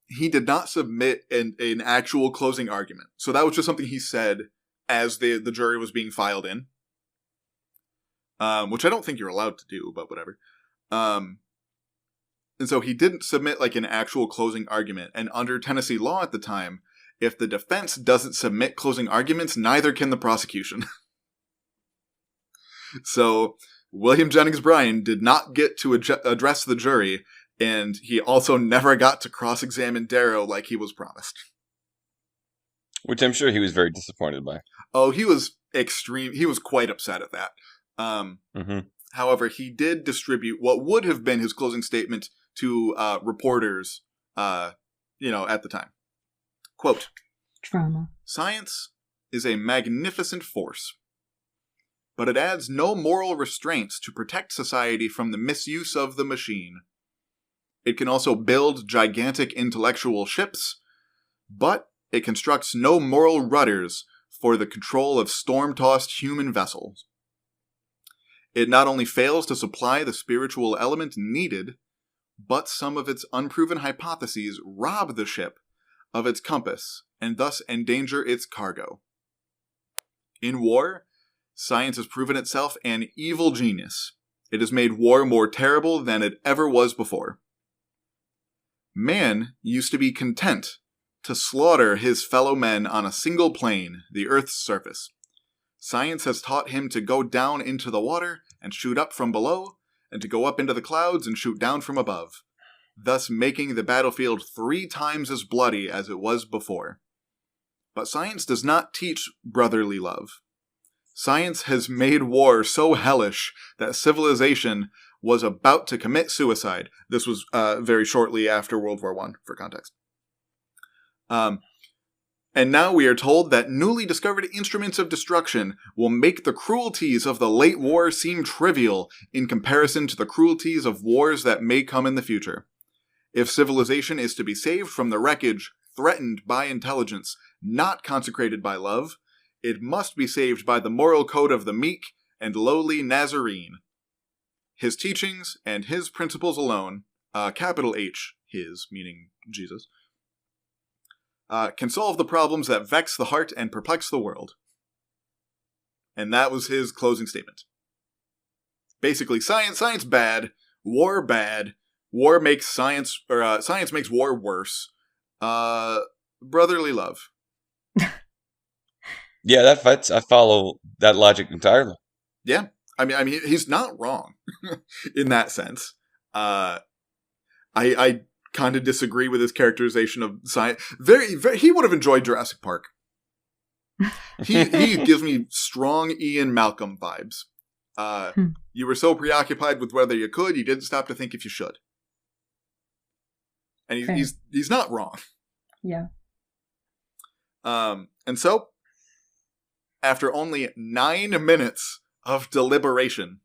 [SPEAKER 2] he did not submit an actual closing argument. So that was just something he said as the jury was being filed in. Which I don't think you're allowed to do, but whatever. And so he didn't submit an actual closing argument. And under Tennessee law at the time, if the defense doesn't submit closing arguments, neither can the prosecution. So William Jennings Bryan did not get to address the jury, and he also never got to cross-examine Darrow like he was promised.
[SPEAKER 1] Which I'm sure he was very disappointed by.
[SPEAKER 2] Oh, he was quite upset at that. However, he did distribute what would have been his closing statement to reporters, at the time. Quote,
[SPEAKER 3] Trauma.
[SPEAKER 2] "Science is a magnificent force, but it adds no moral restraints to protect society from the misuse of the machine. It can also build gigantic intellectual ships, but it constructs no moral rudders for the control of storm-tossed human vessels. It not only fails to supply the spiritual element needed, but some of its unproven hypotheses rob the ship of its compass and thus endanger its cargo. In war, science has proven itself an evil genius. It has made war more terrible than it ever was before. Man used to be content to slaughter his fellow men on a single plane, the Earth's surface. Science has taught him to go down into the water and shoot up from below, and to go up into the clouds and shoot down from above, thus making the battlefield 3 times as bloody as it was before. But science does not teach brotherly love. Science has made war so hellish that civilization was about to commit suicide." This was very shortly after World War I, for context. "And now we are told that newly discovered instruments of destruction will make the cruelties of the late war seem trivial in comparison to the cruelties of wars that may come in the future. If civilization is to be saved from the wreckage threatened by intelligence, not consecrated by love, it must be saved by the moral code of the meek and lowly Nazarene. His teachings and his principles alone, capital H, his, meaning Jesus, can solve the problems that vex the heart and perplex the world." And that was his closing statement. Basically, science bad, war makes science, or science makes war worse. Brotherly love.
[SPEAKER 1] Yeah, that fits. I follow that logic entirely.
[SPEAKER 2] Yeah, I mean, he's not wrong in that sense. I kind of disagree with his characterization of science. He would have enjoyed Jurassic Park. He gives me strong Ian Malcolm vibes. You were so preoccupied with whether you could, you didn't stop to think if you should. And he's not wrong.
[SPEAKER 3] Yeah.
[SPEAKER 2] And so, after only 9 minutes of deliberation,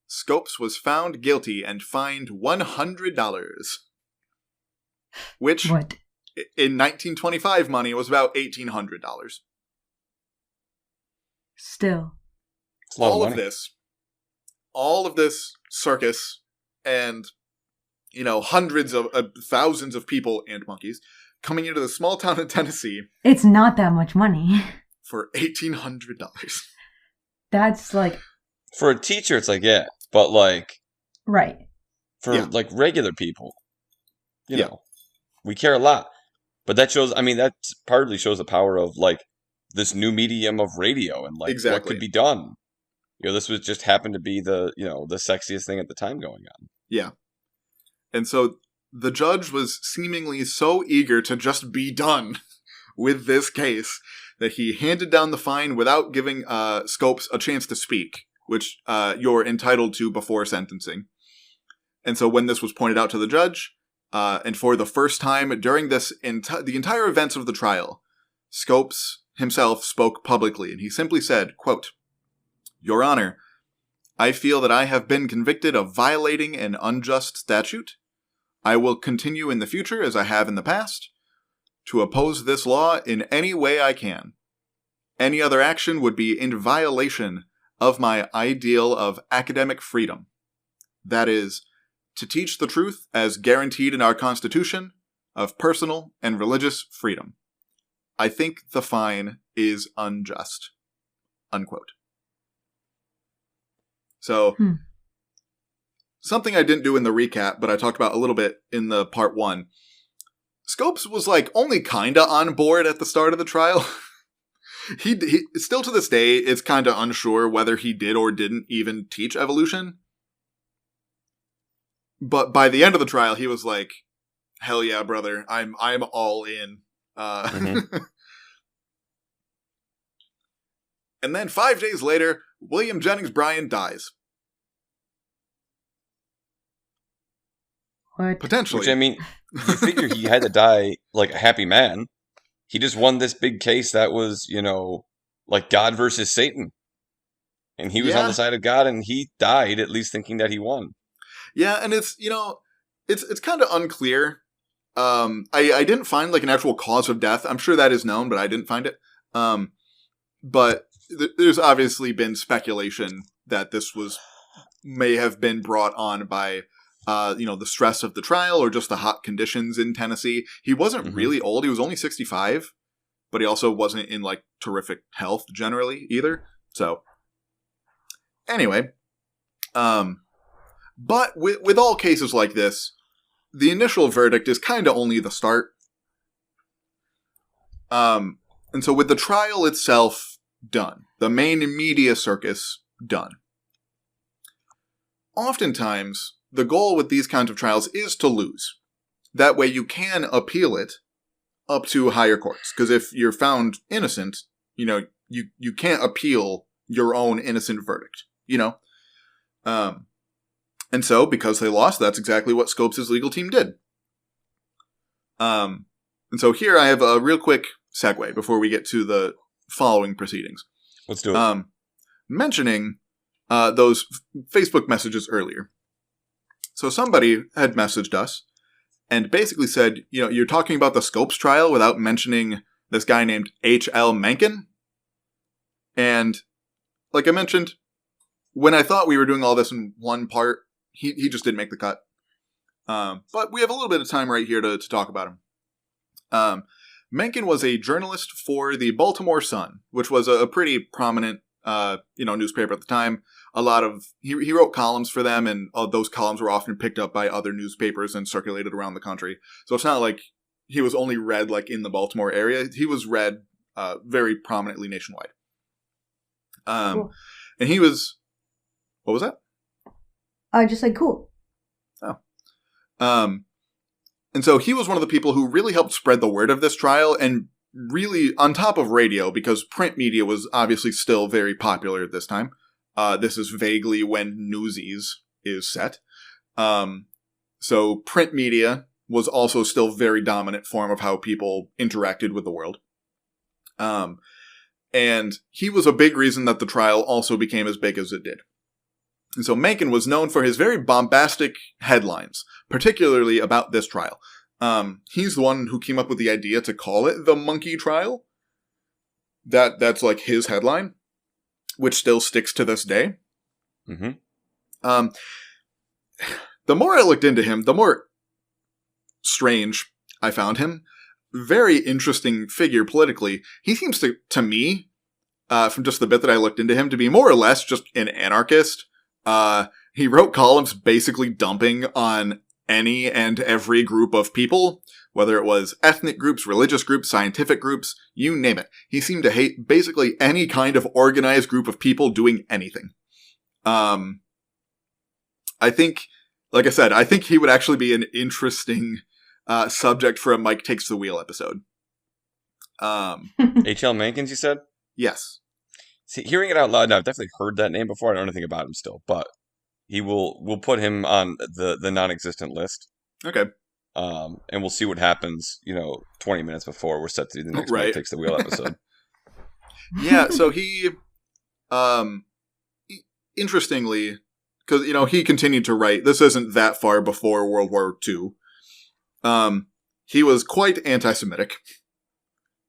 [SPEAKER 2] Scopes was found guilty and fined $100, which
[SPEAKER 3] What?
[SPEAKER 2] in 1925 money was about $1,800.
[SPEAKER 3] Still.
[SPEAKER 1] It's a lot
[SPEAKER 2] all
[SPEAKER 1] of
[SPEAKER 2] of
[SPEAKER 1] money.
[SPEAKER 2] all of this circus and hundreds of thousands of people and monkeys coming into the small town of Tennessee
[SPEAKER 3] It's not that much money.
[SPEAKER 2] for $1,800.
[SPEAKER 3] That's like...
[SPEAKER 1] For a teacher, it's like, yeah. But like,
[SPEAKER 3] Right.
[SPEAKER 1] for
[SPEAKER 2] Yeah.
[SPEAKER 1] like regular people, you
[SPEAKER 2] Yeah.
[SPEAKER 1] know, we care a lot. But that shows, I mean, that partly shows the power of like this new medium of radio and like what
[SPEAKER 2] Exactly.
[SPEAKER 1] could be done. This was just happened to be the sexiest thing at the time going on.
[SPEAKER 2] Yeah. And so the judge was seemingly so eager to just be done with this case that he handed down the fine without giving Scopes a chance to speak, which you're entitled to before sentencing. And so when this was pointed out to the judge, and for the first time during the entire events of the trial, Scopes himself spoke publicly, and he simply said, quote, "Your Honor, I feel that I have been convicted of violating an unjust statute. I will continue in the future, as I have in the past, to oppose this law in any way I can. Any other action would be in violation of my ideal of academic freedom. That is, to teach the truth as guaranteed in our Constitution of personal and religious freedom. I think the fine is unjust." Unquote. So, something I didn't do in the recap, but I talked about a little bit in the part 1. Scopes was like only kinda on board at the start of the trial. he still to this day is kinda unsure whether he did or didn't even teach evolution. But by the end of the trial, he was like, "Hell yeah, brother! I'm all in." And then 5 days later, William Jennings Bryan dies.
[SPEAKER 3] What?
[SPEAKER 2] Potentially.
[SPEAKER 1] Which, I mean, you figure he had to die like a happy man. He just won this big case that was, like God versus Satan. And he was on the side of God, and he died at least thinking that he won.
[SPEAKER 2] Yeah, and it's, it's kind of unclear. I didn't find like an actual cause of death. I'm sure that is known, but I didn't find it. But there's obviously been speculation that this may have been brought on by, the stress of the trial or just the hot conditions in Tennessee. He wasn't really old. He was only 65, but he also wasn't in like terrific health generally either. So anyway, but with all cases like this, the initial verdict is kind of only the start. And so with the trial itself done, the main media circus done, oftentimes the goal with these kinds of trials is to lose. That way you can appeal it up to higher courts. Because if you're found innocent, you can't appeal your own innocent verdict, And so, because they lost, that's exactly what Scopes' legal team did. And so here I have a real quick segue before we get to the following proceedings.
[SPEAKER 1] Let's do it.
[SPEAKER 2] Mentioning those Facebook messages earlier. So somebody had messaged us and basically said, you're talking about the Scopes trial without mentioning this guy named H.L. Mencken. And like I mentioned, when I thought we were doing all this in one part, he just didn't make the cut. But we have a little bit of time right here to talk about him. Mencken was a journalist for the Baltimore Sun, which was a pretty prominent, newspaper at the time. He wrote columns for them, and those columns were often picked up by other newspapers and circulated around the country. So it's not like he was only read like in the Baltimore area. He was read very prominently nationwide.
[SPEAKER 3] Cool.
[SPEAKER 2] And he was, what was that?
[SPEAKER 3] I just said cool.
[SPEAKER 2] Oh. And so he was one of the people who really helped spread the word of this trial, and really on top of radio, because print media was obviously still very popular at this time. This is vaguely when Newsies is set. So print media was also still very dominant form of how people interacted with the world. And he was a big reason that the trial also became as big as it did. And so Mencken was known for his very bombastic headlines, particularly about this trial. He's the one who came up with the idea to call it the Monkey Trial. That's like his headline, which still sticks to this day. Mm-hmm. The more I looked into him, the more strange I found him. Very interesting figure politically. He seems to me, from just the bit that I looked into him, to be more or less just an anarchist. He wrote columns basically dumping on any and every group of people, whether it was ethnic groups, religious groups, scientific groups, you name it. He seemed to hate basically any kind of organized group of people doing anything. I think, like I said, I think he would actually be an interesting subject for a Mike Takes the Wheel episode.
[SPEAKER 1] H.L. Mencken, you said?
[SPEAKER 2] Yes.
[SPEAKER 1] See, hearing it out loud now, I've definitely heard that name before. I don't know anything about him still, but we'll put him on the non-existent list.
[SPEAKER 2] Okay.
[SPEAKER 1] And we'll see what happens, 20 minutes before we're set to do the next Mike Takes the Wheel episode.
[SPEAKER 2] Yeah, so he, interestingly, because, he continued to write, this isn't that far before World War II. He was quite anti-Semitic.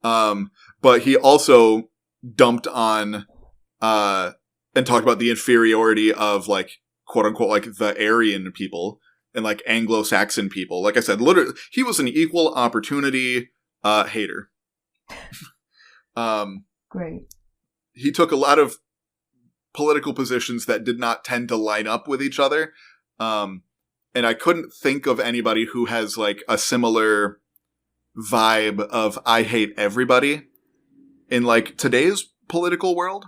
[SPEAKER 2] But he also dumped on, and talked about the inferiority of, like, quote unquote, like, the Aryan people and, like, Anglo-Saxon people. Like I said, literally, he was an equal opportunity, hater.
[SPEAKER 3] Great.
[SPEAKER 2] He took a lot of political positions that did not tend to line up with each other. And I couldn't think of anybody who has, like, a similar vibe of I hate everybody in, like, today's political world.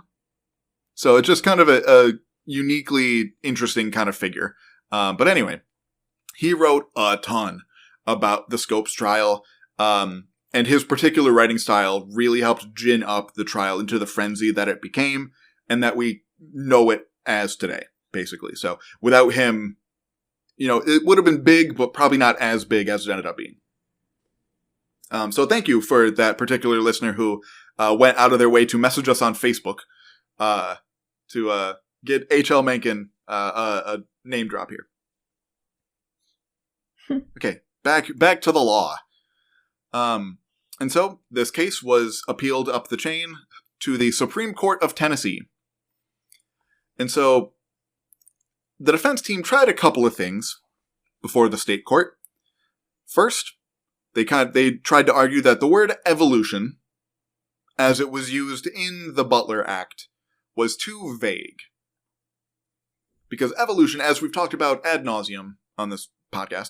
[SPEAKER 2] So it's just kind of a uniquely interesting kind of figure. But anyway, he wrote a ton about the Scopes trial. And And his particular writing style really helped gin up the trial into the frenzy that it became and that we know it as today, basically. So without him, it would have been big, but probably not as big as it ended up being. So thank you for that particular listener who went out of their way to message us on Facebook to get H.L. Mencken a name drop here. Okay, back to the law. And so this case was appealed up the chain to the Supreme Court of Tennessee. And so the defense team tried a couple of things before the state court. First, they tried to argue that the word evolution, as it was used in the Butler Act, was too vague. Because evolution, as we've talked about ad nauseum on this podcast,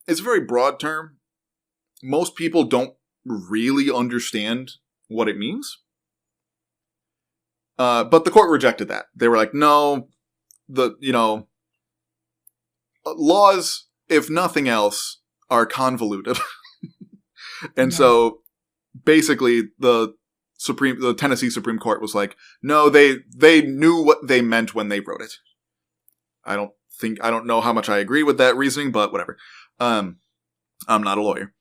[SPEAKER 2] is a very broad term. Most people don't really understand what it means. But the court rejected that. They were like, no, laws, if nothing else, are convoluted. And so basically the Tennessee Supreme Court was like, no, they knew what they meant when they wrote it. I don't know how much I agree with that reasoning, but whatever. I'm not a lawyer.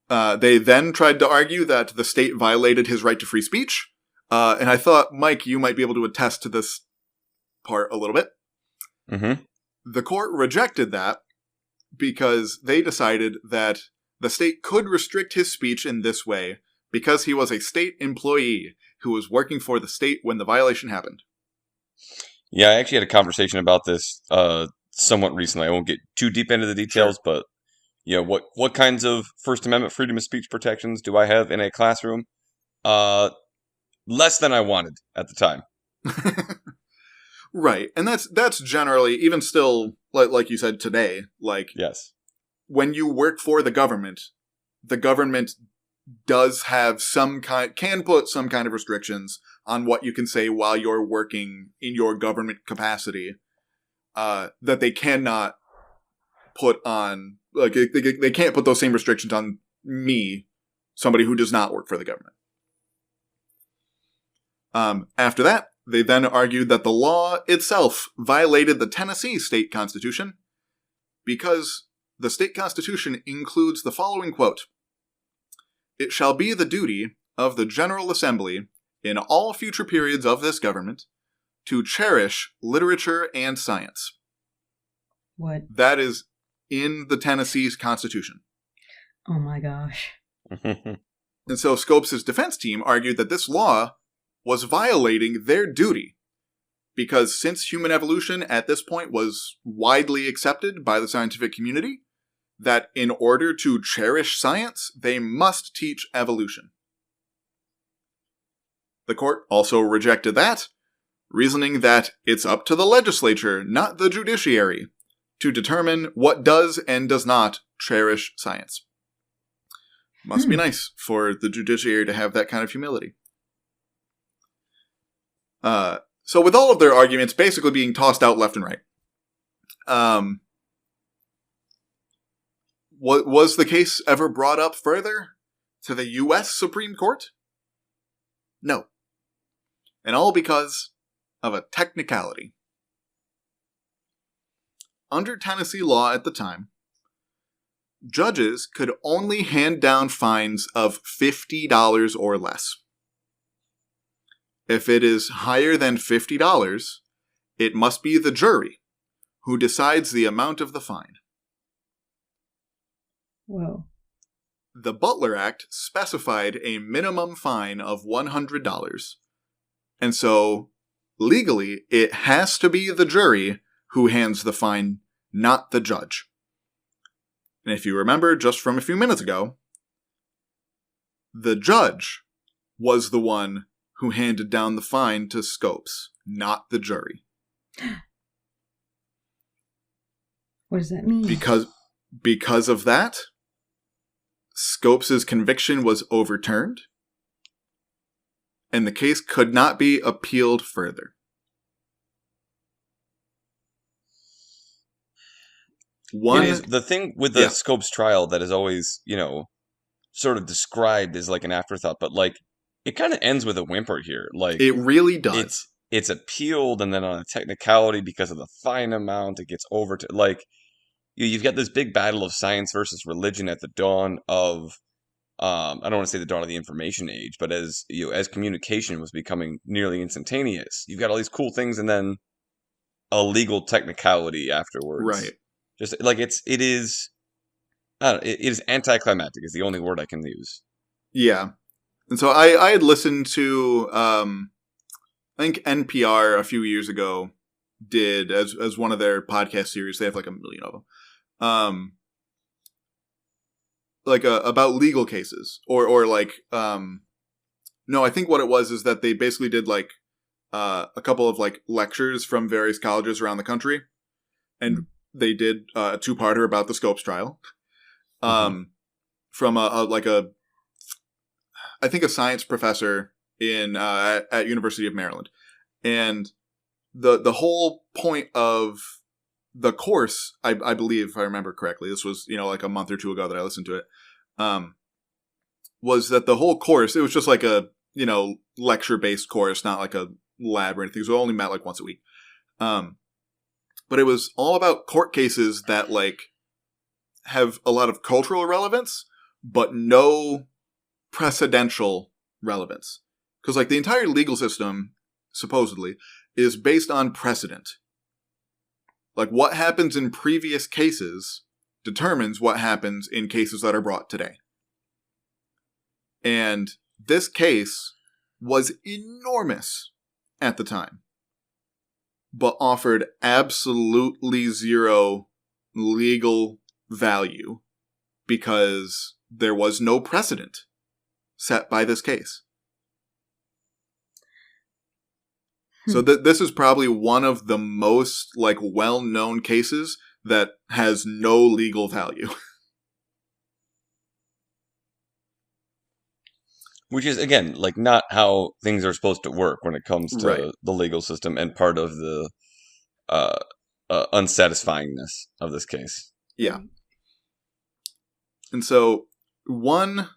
[SPEAKER 2] They then tried to argue that the state violated his right to free speech. And I thought, Mike, you might be able to attest to this part a little bit.
[SPEAKER 1] Mm-hmm.
[SPEAKER 2] The court rejected that because they decided that the state could restrict his speech in this way because he was a state employee who was working for the state when the violation happened.
[SPEAKER 1] Yeah, I actually had a conversation about this somewhat recently. I won't get too deep into the details,
[SPEAKER 2] Sure.
[SPEAKER 1] but what kinds of First Amendment freedom of speech protections do I have in a classroom? Less than I wanted at the time.
[SPEAKER 2] Right. And that's generally, even still, like you said today,
[SPEAKER 1] yes,
[SPEAKER 2] when you work for the government does have can put some kind of restrictions on what you can say while you're working in your government capacity, that they cannot put on, they can't put those same restrictions on me, somebody who does not work for the government. After that, they then argued that the law itself violated the Tennessee state constitution because the state constitution includes the following quote: "It shall be the duty of the General Assembly in all future periods of this government to cherish literature and science."
[SPEAKER 3] What?
[SPEAKER 2] That is in the Tennessee's constitution.
[SPEAKER 3] Oh my gosh.
[SPEAKER 2] And so Scopes' defense team argued that this law was violating their duty because since human evolution at this point was widely accepted by the scientific community, that in order to cherish science, they must teach evolution. The court also rejected that, reasoning that it's up to the legislature, not the judiciary, to determine what does and does not cherish science. Must be nice for the judiciary to have that kind of humility. So with all of their arguments basically being tossed out left and right, was the case ever brought up further to the U.S. Supreme Court? No. And all because of a technicality. Under Tennessee law at the time, judges could only hand down fines of $50 or less. If it is higher than $50, it must be the jury who decides the amount of the fine.
[SPEAKER 3] Whoa.
[SPEAKER 2] The Butler Act specified a minimum fine of $100, and so legally it has to be the jury who hands the fine, not the judge. And if you remember just from a few minutes ago, the judge was the one who handed down the fine to Scopes, not the jury.
[SPEAKER 3] What does that mean?
[SPEAKER 2] Because of that, Scopes' conviction was overturned, and the case could not be appealed further.
[SPEAKER 1] It is the thing with the Scopes trial that is always, sort of described as like an afterthought, but like it kind of ends with a whimper here. Like
[SPEAKER 2] It really does.
[SPEAKER 1] it's appealed, and then on a technicality because of the fine amount, it gets over to like you've got this big battle of science versus religion at the dawn of I don't want to say the dawn of the information age, but as as communication was becoming nearly instantaneous, you've got all these cool things, and then a legal technicality afterwards.
[SPEAKER 2] Right.
[SPEAKER 1] Just like it is. I don't know, it is anticlimactic. Is the only word I can use.
[SPEAKER 2] Yeah. And so I had listened to I think NPR a few years ago did as one of their podcast series. They have like a million of them. Like about legal cases or like no, I think what it was is that they basically did like a couple of like lectures from various colleges around the country, and they did a two-parter about the Scopes trial. From I think a science professor in at University of Maryland, and the whole point of the course, I believe, if I remember correctly, this was like a month or two ago that I listened to it, was that the whole course, it was just like a lecture based course, not like a lab or anything. So we only met like once a week, but it was all about court cases that like have a lot of cultural relevance, but no precedential relevance. Because like the entire legal system, supposedly, is based on precedent. Like what happens in previous cases determines what happens in cases that are brought today. And this case was enormous at the time, but offered absolutely zero legal value because there was no precedent set by this case. So this is probably one of the most like well-known cases that has no legal value.
[SPEAKER 1] Which is, again, like not how things are supposed to work when it comes to
[SPEAKER 2] Right.
[SPEAKER 1] the legal system, and part of the unsatisfyingness of this case.
[SPEAKER 2] Yeah. And so one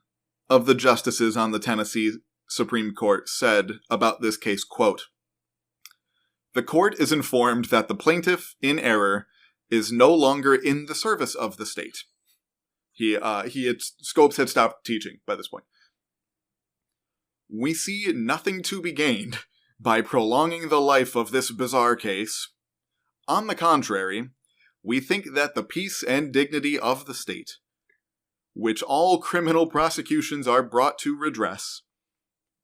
[SPEAKER 2] of the justices on the Tennessee Supreme Court said about this case, quote, "The court is informed that the plaintiff in error is no longer in the service of the state." Scopes had stopped teaching by this point. "We see nothing to be gained by prolonging the life of this bizarre case. On the contrary, we think that the peace and dignity of the state, which all criminal prosecutions are brought to redress,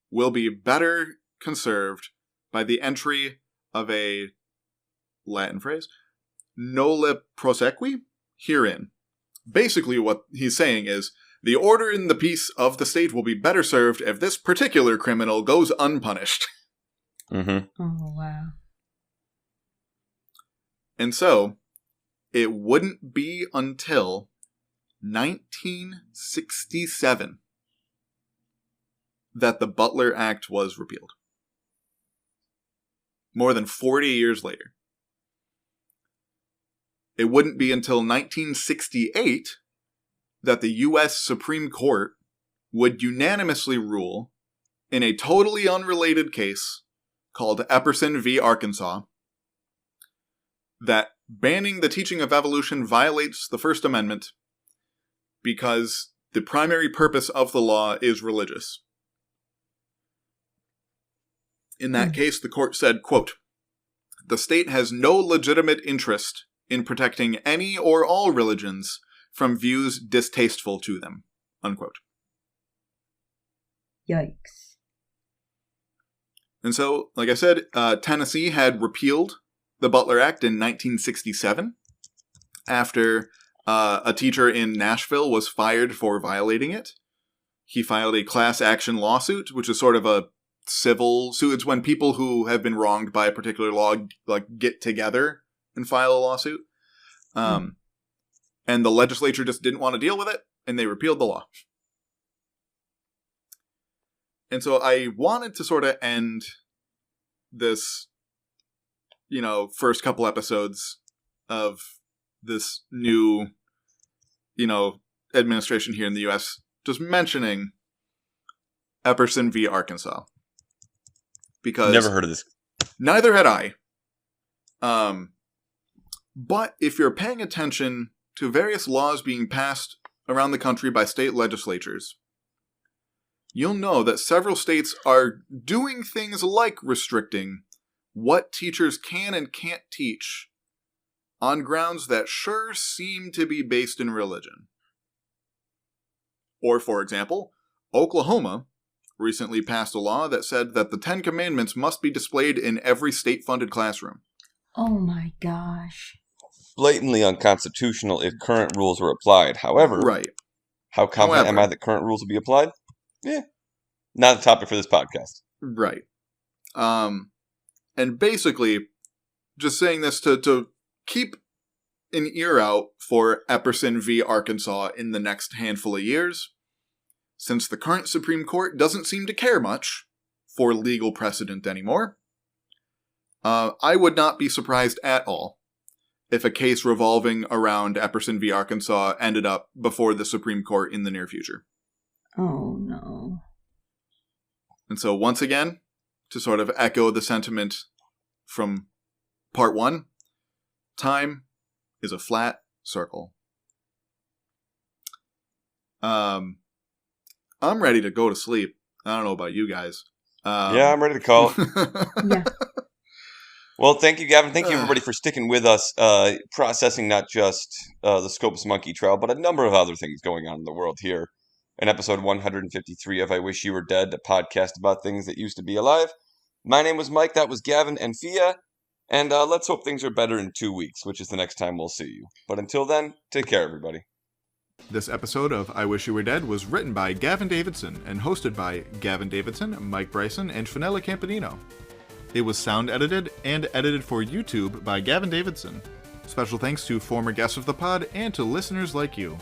[SPEAKER 2] will be better conserved by the entry of a Latin phrase, nolle prosequi, herein." Basically what he's saying is, the order and the peace of the state will be better served if this particular criminal goes unpunished.
[SPEAKER 1] Mm-hmm.
[SPEAKER 3] Oh, wow.
[SPEAKER 2] And so, it wouldn't be until 1967 that the Butler Act was repealed. More than 40 years later. It wouldn't be until 1968 that the U.S. Supreme Court would unanimously rule in a totally unrelated case called Epperson v. Arkansas that banning the teaching of evolution violates the First Amendment because the primary purpose of the law is religious. In that case, the court said, quote, "The state has no legitimate interest in protecting any or all religions from views distasteful to them," unquote.
[SPEAKER 3] Yikes.
[SPEAKER 2] And so, like I said, Tennessee had repealed the Butler Act in 1967 after a teacher in Nashville was fired for violating it. He filed a class action lawsuit, which is sort of a civil suit. It's when people who have been wronged by a particular law like get together and file a lawsuit. And the legislature just didn't want to deal with it, and they repealed the law. And so I wanted to sort of end this, first couple episodes of this new, administration here in the U.S. just mentioning Epperson v. Arkansas. Because
[SPEAKER 1] Never heard of this.
[SPEAKER 2] neither had I. But if you're paying attention to various laws being passed around the country by state legislatures, you'll know that several states are doing things like restricting what teachers can and can't teach on grounds that sure seem to be based in religion. Or, for example, Oklahoma recently passed a law that said that the 10 Commandments must be displayed in every state-funded classroom.
[SPEAKER 3] Oh my gosh.
[SPEAKER 1] Blatantly unconstitutional if current rules were applied. However,
[SPEAKER 2] Right.
[SPEAKER 1] how confident am I that current rules will be applied? Yeah. Not a topic for this podcast.
[SPEAKER 2] Right. And basically, just saying this to keep an ear out for Epperson v. Arkansas in the next handful of years, since the current Supreme Court doesn't seem to care much for legal precedent anymore. I would not be surprised at all if a case revolving around Epperson v. Arkansas ended up before the Supreme Court in the near future.
[SPEAKER 3] Oh no.
[SPEAKER 2] And so once again, to sort of echo the sentiment from part 1, time is a flat circle. I'm ready to go to sleep. I don't know about you guys.
[SPEAKER 1] Yeah, I'm ready to call it.
[SPEAKER 3] Yeah.
[SPEAKER 1] Well, thank you, Gavin. Thank you, everybody, for sticking with us, processing not just the Scopus Monkey trial, but a number of other things going on in the world here. In episode 153 of I Wish You Were Dead, a podcast about things that used to be alive. My name was Mike, that was Gavin and Fia, and let's hope things are better in 2 weeks, which is the next time we'll see you. But until then, take care, everybody.
[SPEAKER 2] This episode of I Wish You Were Dead was written by Gavin Davidson and hosted by Gavin Davidson, Mike Bryson, and Finella Campanino. It was sound edited and edited for YouTube by Gavin Davidson. Special thanks to former guests of the pod and to listeners like you.